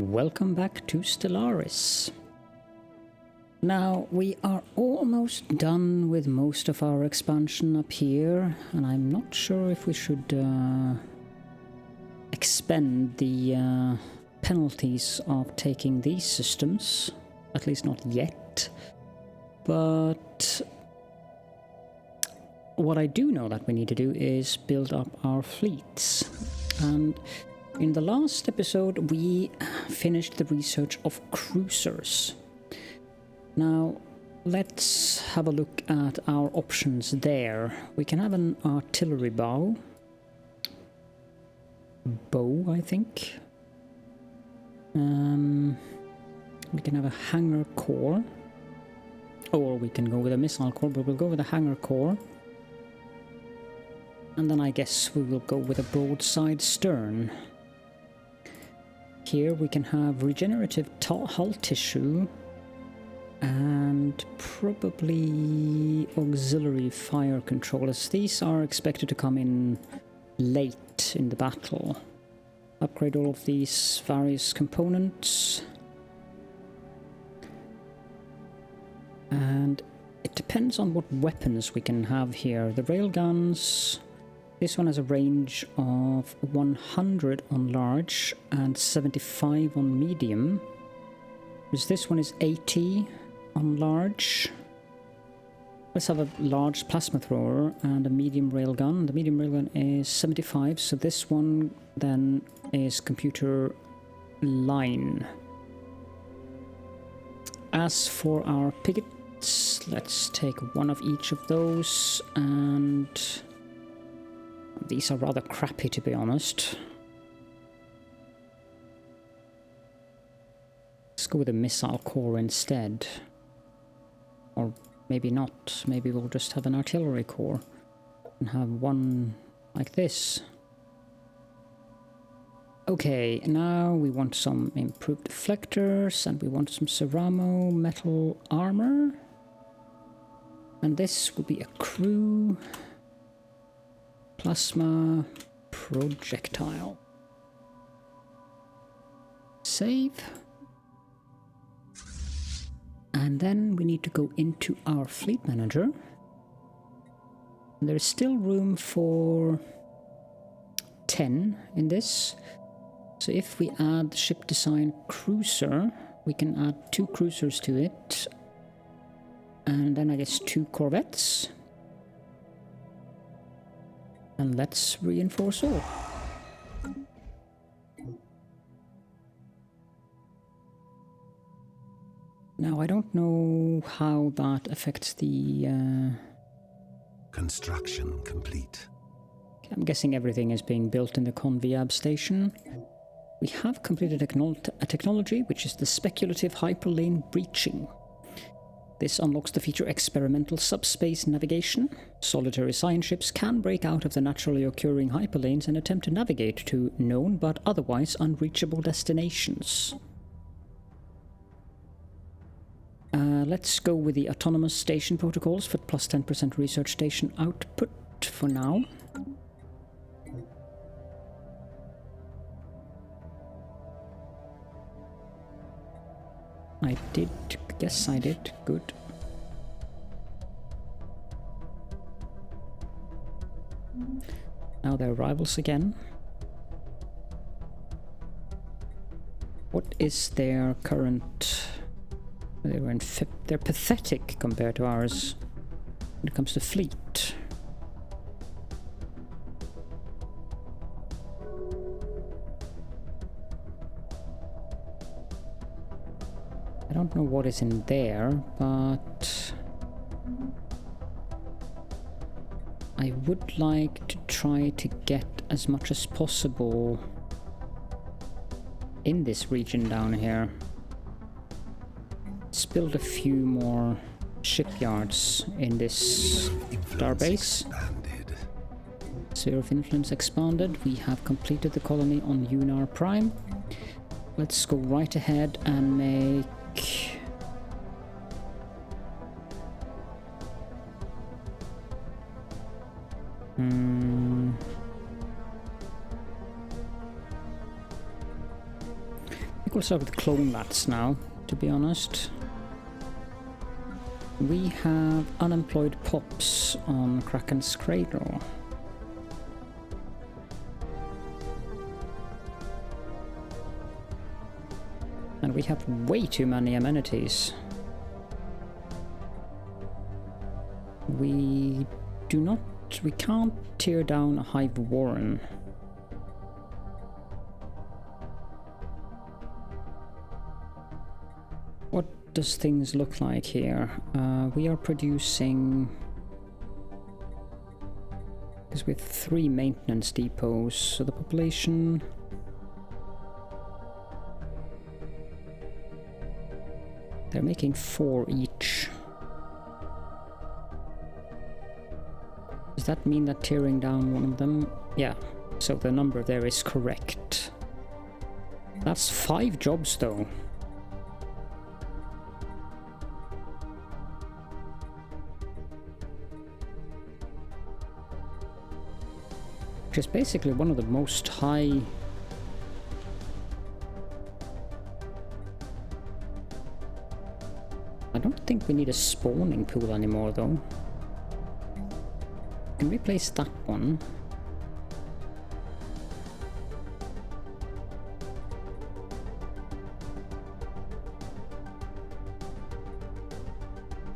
Welcome back to Stellaris. Now, we are almost done with most of our expansion up here, and I'm not sure if we should expend the penalties of taking these systems, at least not yet. But what I do know that we need to do is build up our fleets. And in the last episode, we finished the research of cruisers. Now, let's have a look at our options there. We can have an artillery bow, I think. We can have a hangar core, or we can go with a missile core, but we'll go with a hangar core. And then I guess we will go with a broadside stern. Here we can have regenerative hull tissue and probably auxiliary fire controllers. These are expected to come in late in the battle. Upgrade all of these various components. And it depends on what weapons we can have here. The railguns, this one has a range of 100 on large and 75 on medium. Whereas this one is 80 on large. Let's have a large plasma thrower and a medium railgun. The medium railgun is 75, so this one then is computer line. As for our pickets, let's take one of each of those, and these are rather crappy, to be honest. Let's go with a missile core instead. Or maybe not. Maybe we'll just have an artillery core and have one like this. Okay, now we want some improved deflectors and we want some ceramo metal armor. And this will be a crew plasma projectile. Save. And then we need to go into our fleet manager. And there is still room for 10 in this. So if we add ship design cruiser, we can add 2 cruisers to it. And then I guess 2 corvettes. And let's reinforce all. Now, I don't know how that affects the... Construction complete. I'm guessing everything is being built in the Conviab station. We have completed a technology, which is the speculative hyperlane breaching. This unlocks the feature experimental subspace navigation. Solitary science ships can break out of the naturally occurring hyperlanes and attempt to navigate to known but otherwise unreachable destinations. Let's go with the autonomous station protocols for plus 10% research station output for now. I did. Yes, I did. Good. Now they're rivals again. What is their current... They're pathetic compared to ours when it comes to fleet. I don't know what is in there, but I would like to try to get as much as possible in this region down here. Let's build a few more shipyards in this starbase. Sphere of influence expanded. We have completed the colony on Unar Prime. Let's go right ahead and make... think we'll start with clone lats now, to be honest. We have unemployed pops on Kraken's Cradle. And we have way too many amenities. We can't tear down a Hive Warren. What does things look like here? We are producing... because we have 3 maintenance depots, so the population... they're making 4 each. Does that mean that tearing down one of them? Yeah, so the number there is correct. That's 5 jobs though. Which is basically one of the most high... I don't think we need a spawning pool anymore though. Can replace that one.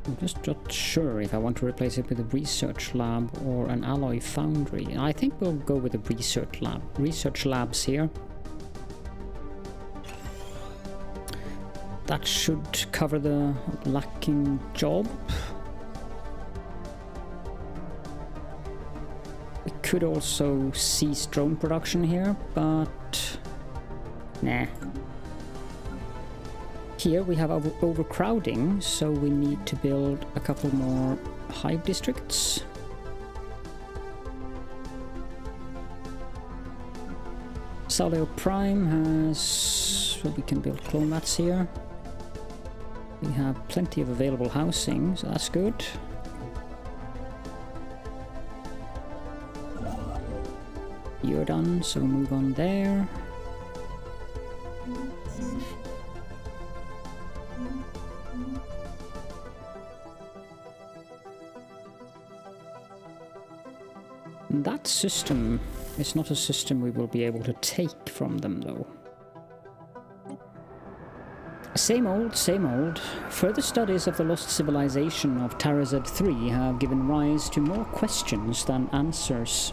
I'm just not sure if I want to replace it with a research lab or an alloy foundry. I think we'll go with a research lab. Research labs here. That should cover the lacking job. We could also cease drone production here, but nah. Here we have overcrowding, so we need to build a couple more hive districts. Saleo Prime has... well, we can build clone mats here. We have plenty of available housing, so that's good. You're done, so move on there. That system is not a system we will be able to take from them, though. Same old, same old. Further studies of the lost civilization of Tarazed 3 have given rise to more questions than answers.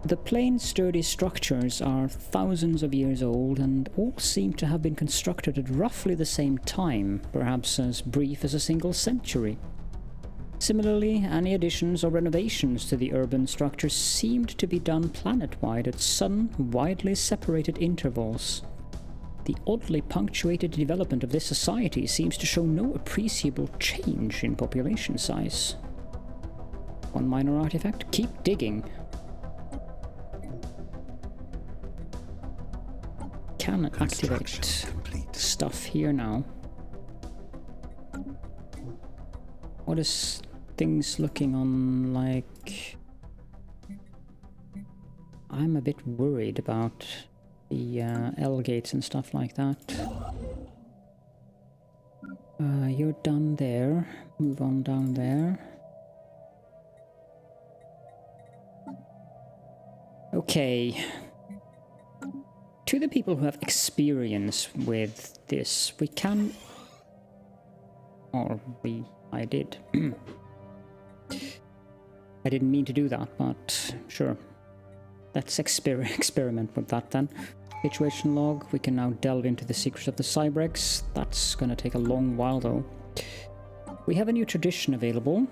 The plain, sturdy structures are thousands of years old and all seem to have been constructed at roughly the same time, perhaps as brief as a single century. Similarly, any additions or renovations to the urban structures seemed to be done planet-wide at sudden, widely separated intervals. The oddly punctuated development of this society seems to show no appreciable change in population size. One minor artifact? Keep digging. Can activate stuff here now. What is things looking on like? I'm a bit worried about the L gates and stuff like that. You're done there. Move on down there. Okay. To the people who have experience with this, we can... I did. I didn't mean to do that, but sure. Let's experiment with that then. Situation log. We can now delve into the secrets of the Cybrex. That's gonna take a long while though. We have a new tradition available.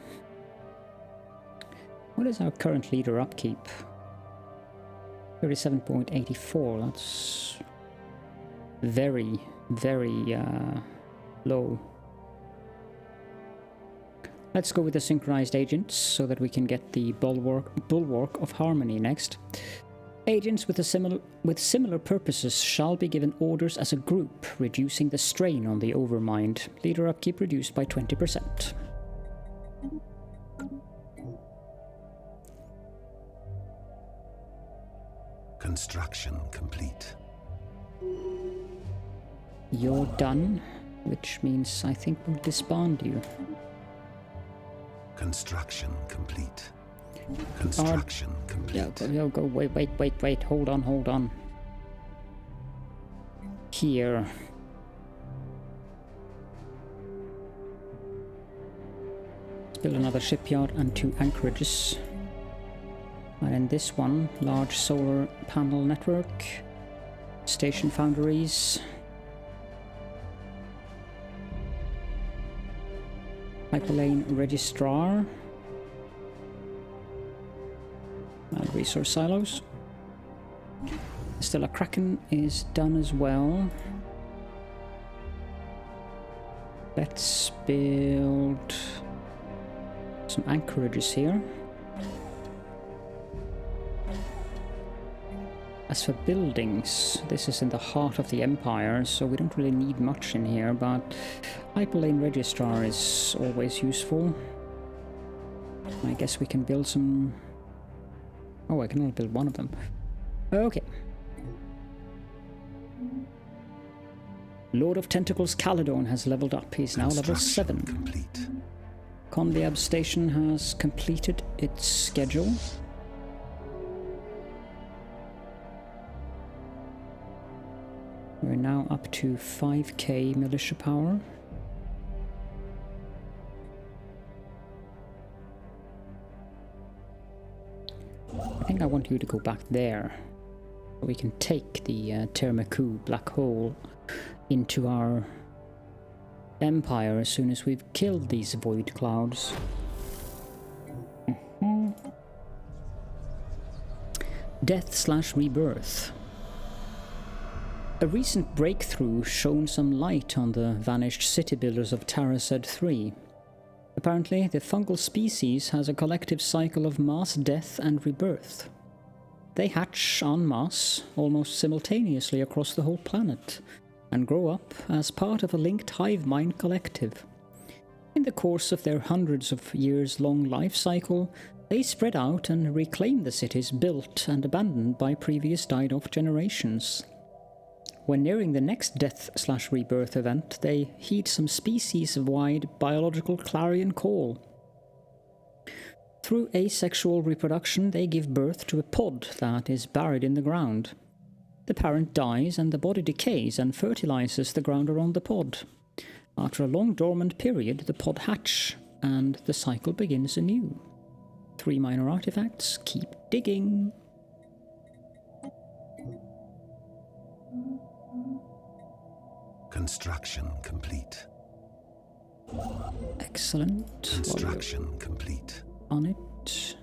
What is our current leader upkeep? 37.84. That's very, very low. Let's go with the synchronized agents so that we can get the bulwark of harmony next. Agents with similar purposes shall be given orders as a group, reducing the strain on the overmind. Leader upkeep reduced by 20%. Construction complete. You're done, which means I think we'll disband you. Construction complete. Construction complete. Yeah, go, wait, hold on. Here. Let's build another shipyard and 2 anchorages. And in this one, large solar panel network, station foundries, hyperlane registrar, and resource silos. Stella Kraken is done as well. Let's build some anchorages here. As for buildings, this is in the heart of the Empire, so we don't really need much in here, but Hyperlane Registrar is always useful. I guess we can build some... Oh, I can only build one of them. Okay. Lord of Tentacles Caledorn has leveled up. He's now level 7. Complete. Condiab Station has completed its schedule. We're now up to 5k militia power. I think I want you to go back there. So we can take the Termaku black hole into our empire as soon as we've killed these void clouds. Death/rebirth. A recent breakthrough shone some light on the vanished city builders of Tarased 3. Apparently, the fungal species has a collective cycle of mass death and rebirth. They hatch en masse, almost simultaneously across the whole planet, and grow up as part of a linked hive mind collective. In the course of their hundreds of years-long life cycle, they spread out and reclaim the cities built and abandoned by previous died-off generations. When nearing the next death/rebirth event, they heed some species-wide biological clarion call. Through asexual reproduction, they give birth to a pod that is buried in the ground. The parent dies and the body decays and fertilizes the ground around the pod. After a long dormant period, the pod hatch, and the cycle begins anew. 3 minor artifacts, keep digging. Construction complete. Excellent. Construction complete. On it.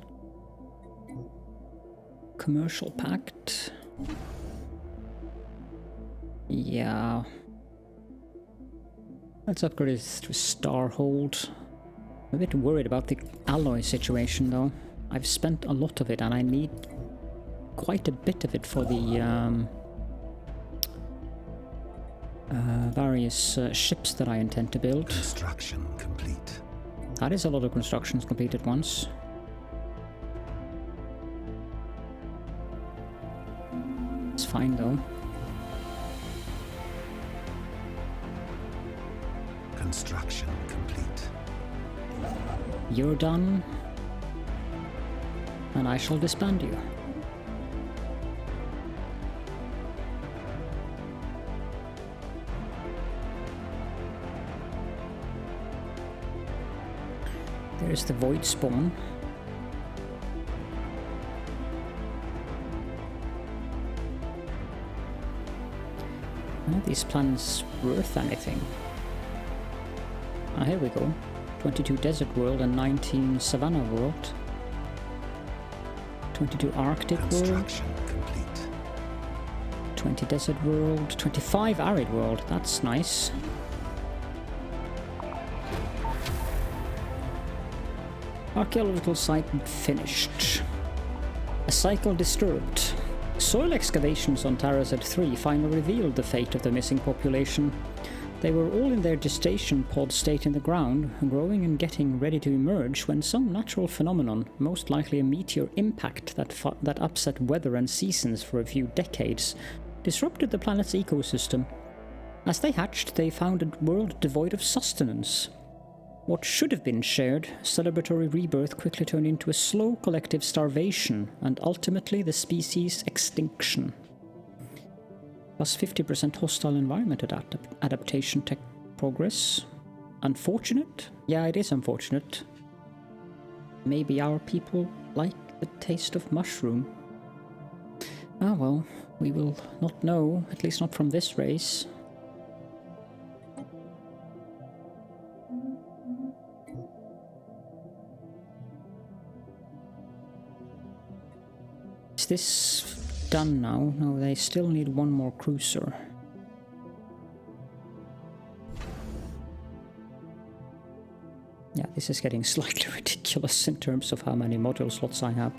Commercial pact. Yeah. Let's upgrade it to Starhold. I'm a bit worried about the alloy situation though. I've spent a lot of it and I need quite a bit of it for the various ships that I intend to build. Construction complete. That is a lot of constructions complete at once. It's fine though. Construction complete. You're done, and I shall disband you. There's the void spawn. Are these planets worth anything? Ah, here we go. 22 desert world and 19 savanna world. 22 arctic world. Construction complete. 20 desert world. 25 arid world. That's nice. Archaeological site finished. A cycle disturbed. Soil excavations on Tarased 3 finally revealed the fate of the missing population. They were all in their gestation pod state in the ground, growing and getting ready to emerge when some natural phenomenon, most likely a meteor impact that upset weather and seasons for a few decades, disrupted the planet's ecosystem. As they hatched, they found a world devoid of sustenance. What should have been shared, celebratory rebirth quickly turned into a slow collective starvation, and ultimately the species' extinction. Plus 50% hostile environment adaptation tech progress. Unfortunate? Yeah, it is unfortunate. Maybe our people like the taste of mushroom. Ah well, we will not know, at least not from this race. Is this done now? No, they still need one more cruiser. Yeah, this is getting slightly ridiculous in terms of how many module slots I have.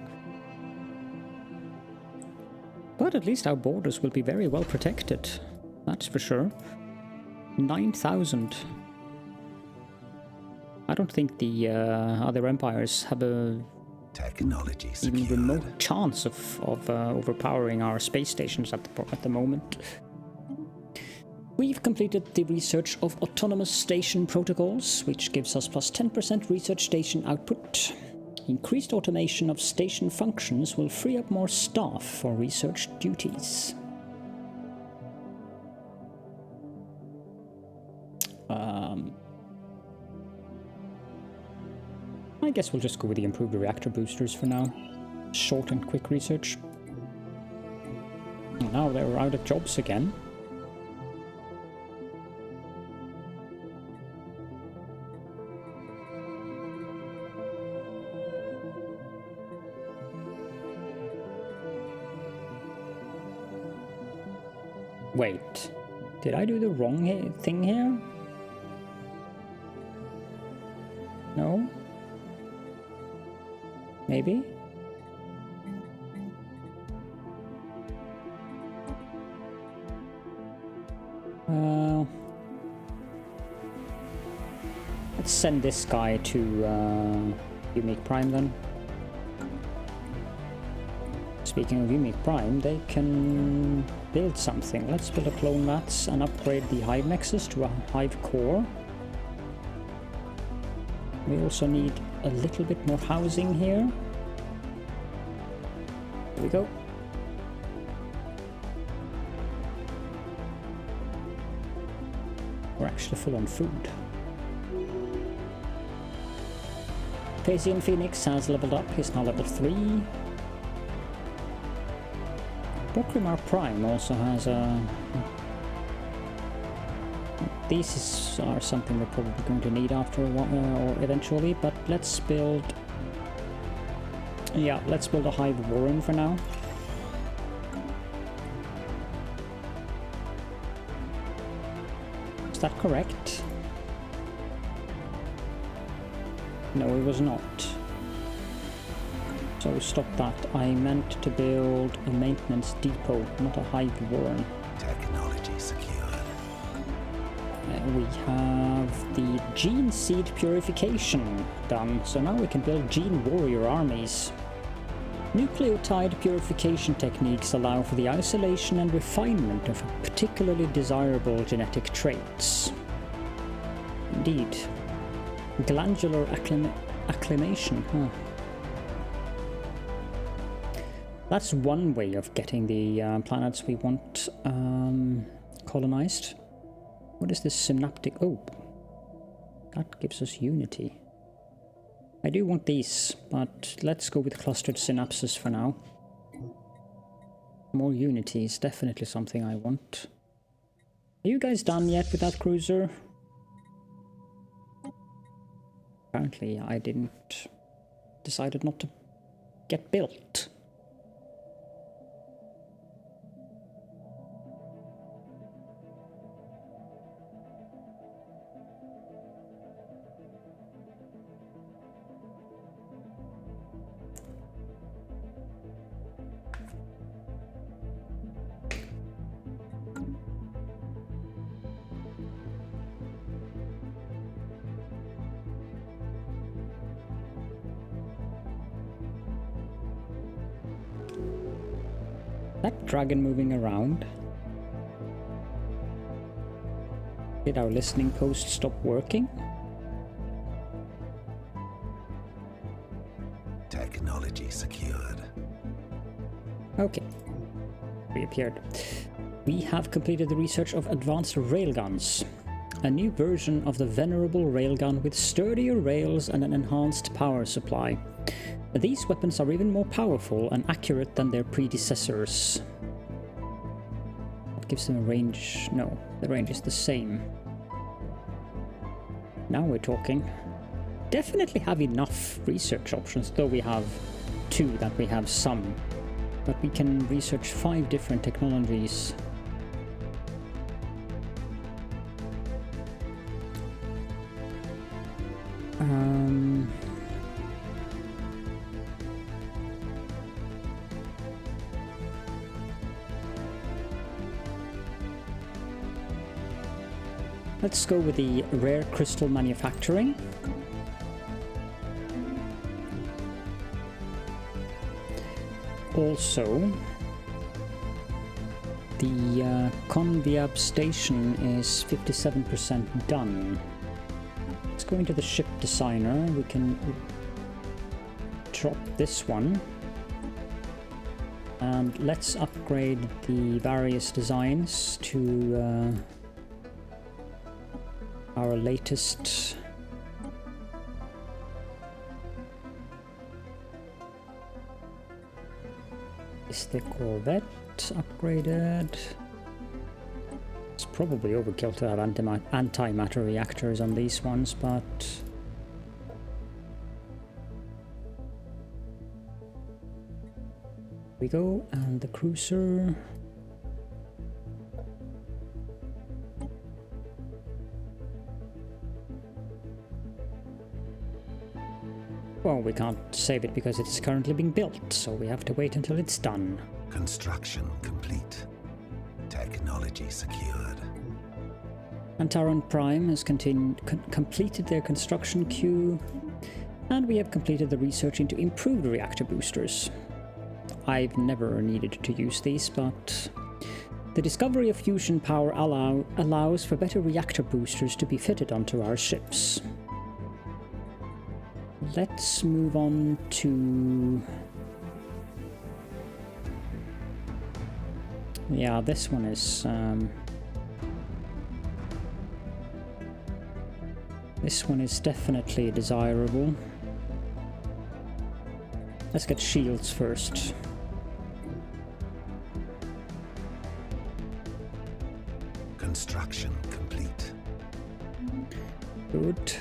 But at least our borders will be very well protected. That's for sure. 9,000. I don't think the other empires have a even remote chance of overpowering our space stations at the moment. We've completed the research of autonomous station protocols, which gives us plus 10% research station output. Increased automation of station functions will free up more staff for research duties. I guess we'll just go with the improved reactor boosters for now. Short and quick research. And now they're out of jobs again. Wait, did I do the wrong thing here? No? Maybe? Let's send this guy to Unique Prime then. Speaking of Unique Prime, they can build something. Let's build a clone mats and upgrade the Hive Nexus to a Hive Core. We also need a little bit more housing here. There we go. We're actually full on food. Phasian Phoenix has leveled up, he's now level 3. Bokrimar Prime also has a... These are something we're probably going to need after a while, or eventually, but let's build... Yeah, let's build a Hive Warren for now. Is that correct? No, it was not. So stop that. I meant to build a maintenance depot, not a Hive Warren. Technology secured. We have the Gene Seed Purification done, so now we can build Gene Warrior armies. Nucleotide purification techniques allow for the isolation and refinement of particularly desirable genetic traits. Indeed. Glandular acclimation, huh? That's one way of getting the planets we want colonized. What is this synaptic? Oh, that gives us unity. I do want these, but let's go with clustered synapses for now. More unity is definitely something I want. Are you guys done yet with that cruiser? Apparently I decided not to get built. That dragon moving around. Did our listening post stop working? Technology secured. Okay. Reappeared. We have completed the research of advanced railguns. A new version of the venerable railgun with sturdier rails and an enhanced power supply. These weapons are even more powerful and accurate than their predecessors. That gives them a range... No, the range is the same. Now we're talking. Definitely have enough research options, though we have 2 that we have some. But we can research 5 different technologies. Let's go with the rare crystal manufacturing. Also, the Conviab station is 57% done. Let's go into the ship designer. We can drop this one. And let's upgrade the various designs to our latest. Is the Corvette upgraded? It's probably overkill to have antimatter reactors on these ones, but we go, and the cruiser. Well, we can't save it because it's currently being built, so we have to wait until it's done. Construction complete. Technology secured. Antaron Prime has completed their construction queue, and we have completed the research into improved reactor boosters. I've never needed to use these, but the discovery of fusion power allows for better reactor boosters to be fitted onto our ships. Let's move on to... Yeah, this one is... This one is definitely desirable. Let's get shields first. Construction complete. Good.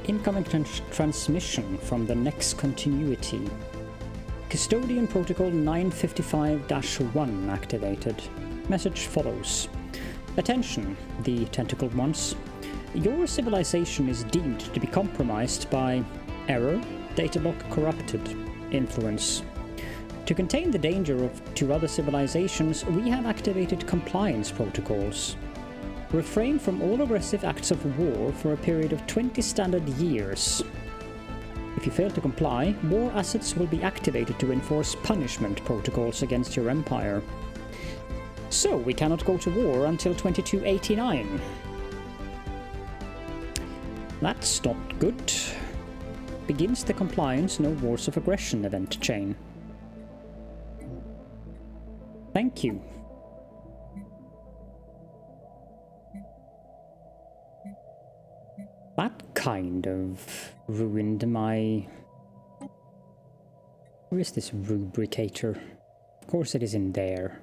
Incoming transmission from the next continuity. Custodian Protocol 955-1 activated. Message follows. Attention, the tentacled ones. Your civilization is deemed to be compromised by error, datablock corrupted, influence. To contain the danger to other civilizations, we have activated compliance protocols. Refrain from all aggressive acts of war for a period of 20 standard years. If you fail to comply, war assets will be activated to enforce punishment protocols against your empire. So we cannot go to war until 2289. That's not good. Begins the compliance no wars of aggression event chain. Thank you. That kind of ruined my... Where is this rubricator? Of course it is in there.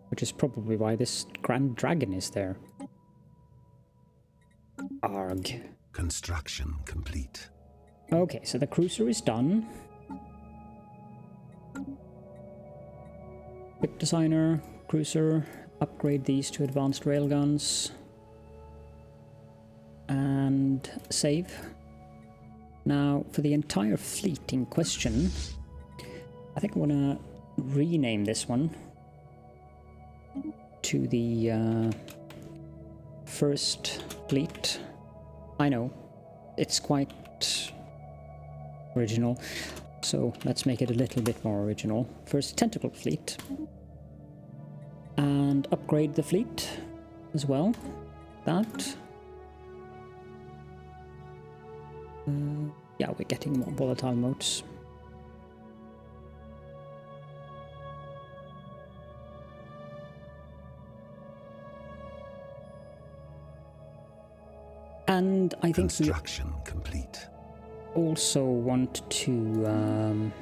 Which is probably why this Grand Dragon is there. Arg. Construction complete. Okay, so the cruiser is done. Ship designer, cruiser, upgrade these to advanced railguns. And save. Now, for the entire fleet in question, I think I want to rename this one to the First Fleet. I know, it's quite original, so let's make it a little bit more original. First Tentacle Fleet. And upgrade the fleet as well. That. Yeah, we're getting more volatile modes. And I think construction complete. Also want to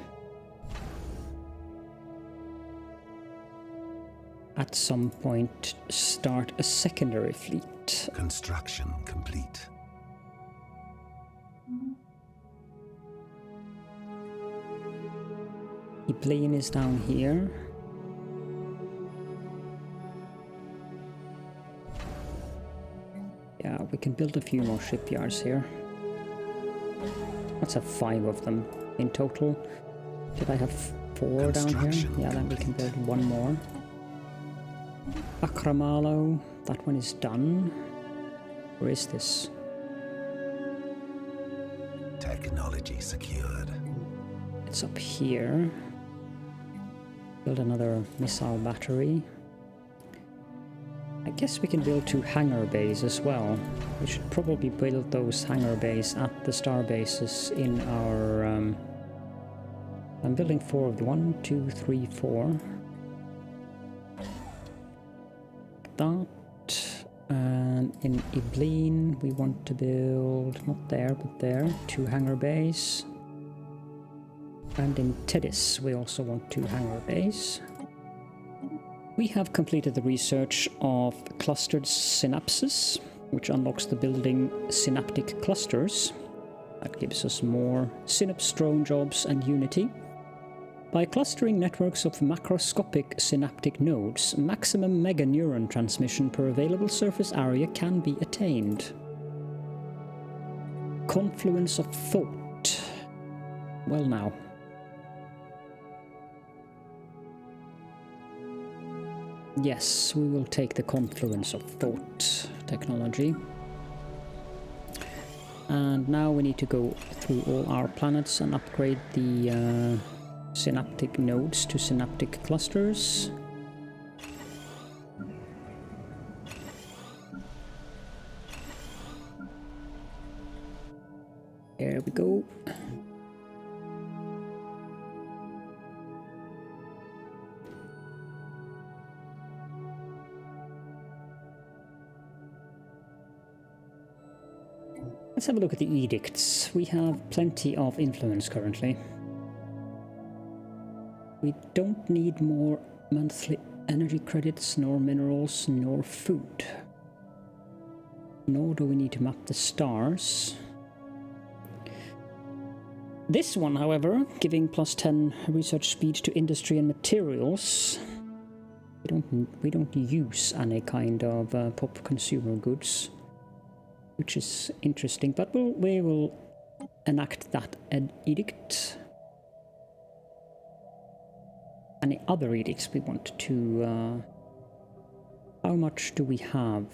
at some point start a secondary fleet. Construction complete. The plane is down here. Yeah, we can build a few more shipyards here. Let's have 5 of them in total. Did I have 4 down here? Yeah, then we can build 1 more. Akramalo, that one is done. Where is this? Technology secured. It's up here. Build another missile battery. I guess we can build 2 hangar bays as well. We should probably build those hangar bays at the star bases in our... I'm building 4 of the 1, 2, 3, 4. That. And in Ibleen we want to build, not there, but there, 2 hangar bays. And in Tedis we also want 2 hangar bays. We have completed the research of clustered synapses, which unlocks the building synaptic clusters. That gives us more synapse drone jobs and Unity. By clustering networks of macroscopic synaptic nodes, maximum mega-neuron transmission per available surface area can be attained. Confluence of thought. Well now. Yes, we will take the confluence of thought technology. And now we need to go through all our planets and upgrade the synaptic nodes to synaptic clusters. There we go. Let's have a look at the edicts. We have plenty of influence currently. We don't need more monthly energy credits, nor minerals, nor food. Nor do we need to map the stars. This one, however, giving +10 research speed to industry and materials. We don't use any kind of pop consumer goods, which is interesting, but we will enact that edict. Any other edicts we want to... how much do we have?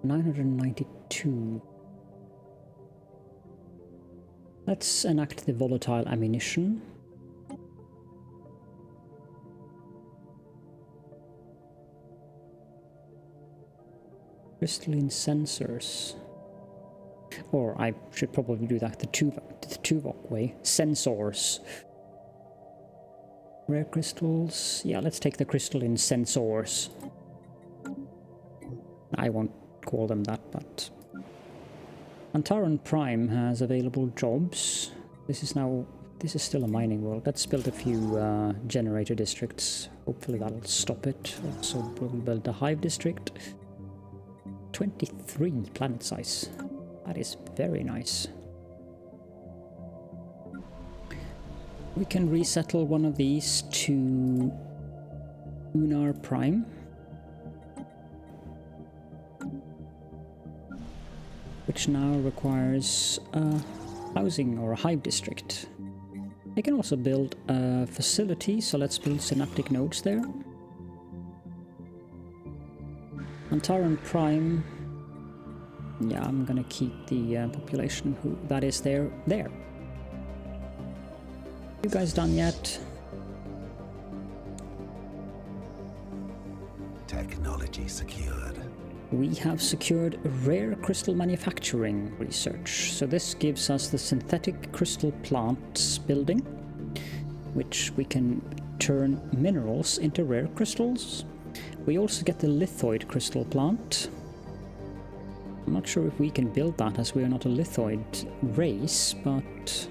992. Let's enact the volatile ammunition. Crystalline sensors. Or I should probably do that the Tuvok way. Sensors. Rare crystals. Yeah, let's take the crystalline sensors. I won't call them that, but... Antaran Prime has available jobs. This is still a mining world. Let's build a few generator districts. Hopefully that'll stop it. Also, we'll build a hive district. 23 planet size. That is very nice. We can resettle one of these to Unar Prime. which now requires housing or a hive district. I can also build a facility, so let's build synaptic nodes there. Antaran Prime. Yeah, I'm gonna keep the population who that is there. There. You guys done yet? Technology secured. We have secured rare crystal manufacturing research. So this gives us the synthetic crystal plants building, which we can turn minerals into rare crystals. We also get the lithoid crystal plant. I'm not sure if we can build that as we are not a lithoid race, but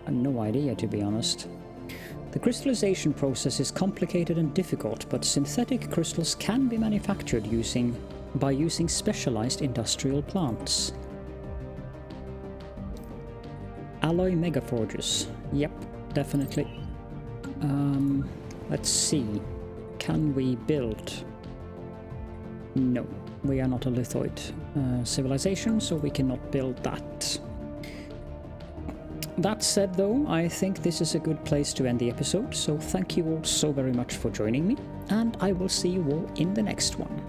I have no idea, to be honest. The crystallization process is complicated and difficult, but synthetic crystals can be manufactured by using specialized industrial plants. Alloy megaforges. Yep, definitely. Let's see. Can we build? No, we are not a lithoid civilization, so we cannot build that. That said, though, I think this is a good place to end the episode, so thank you all so very much for joining me, and I will see you all in the next one.